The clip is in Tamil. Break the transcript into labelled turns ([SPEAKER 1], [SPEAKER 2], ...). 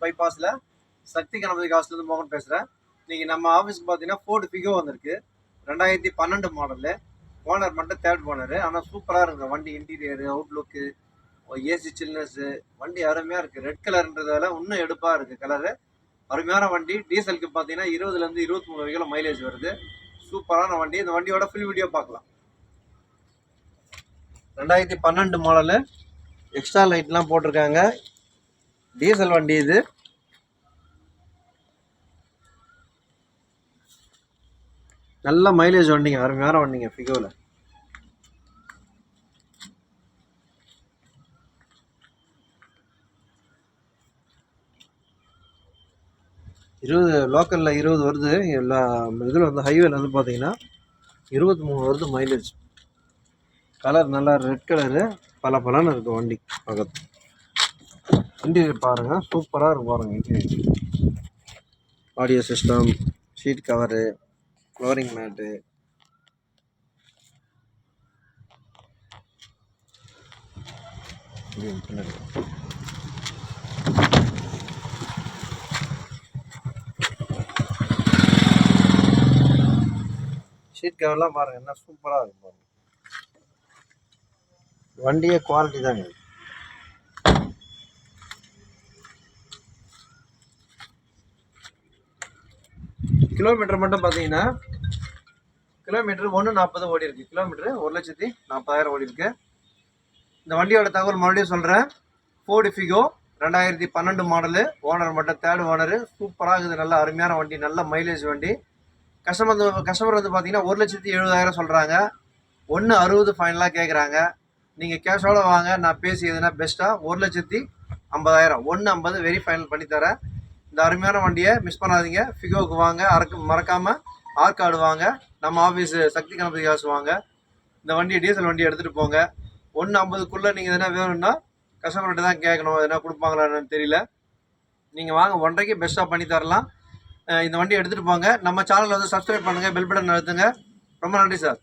[SPEAKER 1] பைபாஸில் சக்தி கணபதி காசுலேருந்து மோகன் பேசுகிறேன். இன்றைக்கி நம்ம ஆஃபீஸ்க்கு பார்த்தீங்கன்னா ஃபோர்டு ஃபிகோ வந்திருக்கு. 2012 மாடலு. ஓனர் மட்டும் தேர்ட் ஓனரு. ஆனால் சூப்பராக இருக்குது வண்டி. இன்டீரியரு, அவுட்லுக்கு, ஏசி சில்னஸ்ஸு, வண்டி அருமையாக இருக்குது. ரெட் கலர்ன்றதால இன்னும் எடுப்பாக இருக்குது கலரு. அருமையான வண்டி. டீசலுக்கு பார்த்தீங்கன்னா 20லேருந்து 23 வரைக்கும் மைலேஜ் வருது. சூப்பரான வண்டி. இந்த வண்டியோட ஃபுல் வீடியோ பார்க்கலாம். 2012 மாடலு. எக்ஸ்ட்ரா லைட்லாம் போட்டிருக்காங்க. டீசல் வண்டி இது. நல்ல மைலேஜ் வண்டிங்க, அருமையான வண்டிங்க ஃபிகோவில். லோக்கலில் 20 வருது. எல்லா இதில் வந்து ஹைவேல வந்து பார்த்தீங்கன்னா 23 வருது மைலேஜ். கலர் நல்லா ரெட் கலரு, பலன்னு இருக்குது வண்டி. பக்கத்து இன்டீரியர் பாருங்கள், சூப்பராக இருக்கும் பாருங்கள். Interior audio system, seat cover, flooring mat, seat கவர்லாம் பாருங்கள் என்ன சூப்பராக இருக்கும் பாருங்கள். வண்டியே குவாலிட்டி தாங்க. கிலோமீட்டர் மட்டும் பார்த்தீங்கன்னா கிலோமீட்டர் 140 ஓடி இருக்கு. கிலோமீட்டர் 1,40,000 ஓடி இருக்கு. இந்த வண்டியோட தகவல் மறுபடியும் சொல்கிறேன். Ford Figo 2012 model. ஓனர் மட்டும் தேர்ட் ஓனரு. சூப்பராக இருக்குது. நல்ல அருமையான வண்டி, நல்ல மைலேஜ் வண்டி. கஸ்டமர் வந்து பார்த்தீங்கன்னா 1,70,000 சொல்கிறாங்க. 1,60,000 ஃபைனலாக கேட்குறாங்க. நீங்கள் கேஷோட வாங்க, நான் பேசி எதுனா பெஸ்ட்டாக 1,50,000 1,50,000 வெரி ஃபைனல் பண்ணித்தரேன். இந்த அருமையான வண்டியை மிஸ் பண்ணாதீங்க. ஃபிகோவுக்கு வாங்க. மறக்காமல் ஆற்காடு வாங்க. நம்ம ஆஃபீஸு சக்தி கணபதி காசு வாங்க. இந்த வண்டியை டீசல் வண்டியை எடுத்துகிட்டு போங்க. 1,50,000க்குள்ளே நீங்கள் எதனா வேணும்னா கஸ்டமர்கிட்ட தான் கேட்கணும். எதனா கொடுப்பாங்களான்னு தெரியல. நீங்கள் வாங்க, 1,50,000 பெஸ்ட்டாக பண்ணி தரலாம். இந்த வண்டியை எடுத்துகிட்டு போங்க. நம்ம சேனலில் வந்து சப்ஸ்கிரைப் பண்ணுங்கள், பெல் பட்டன் அழுத்துங்க. ரொம்ப நன்றி சார்.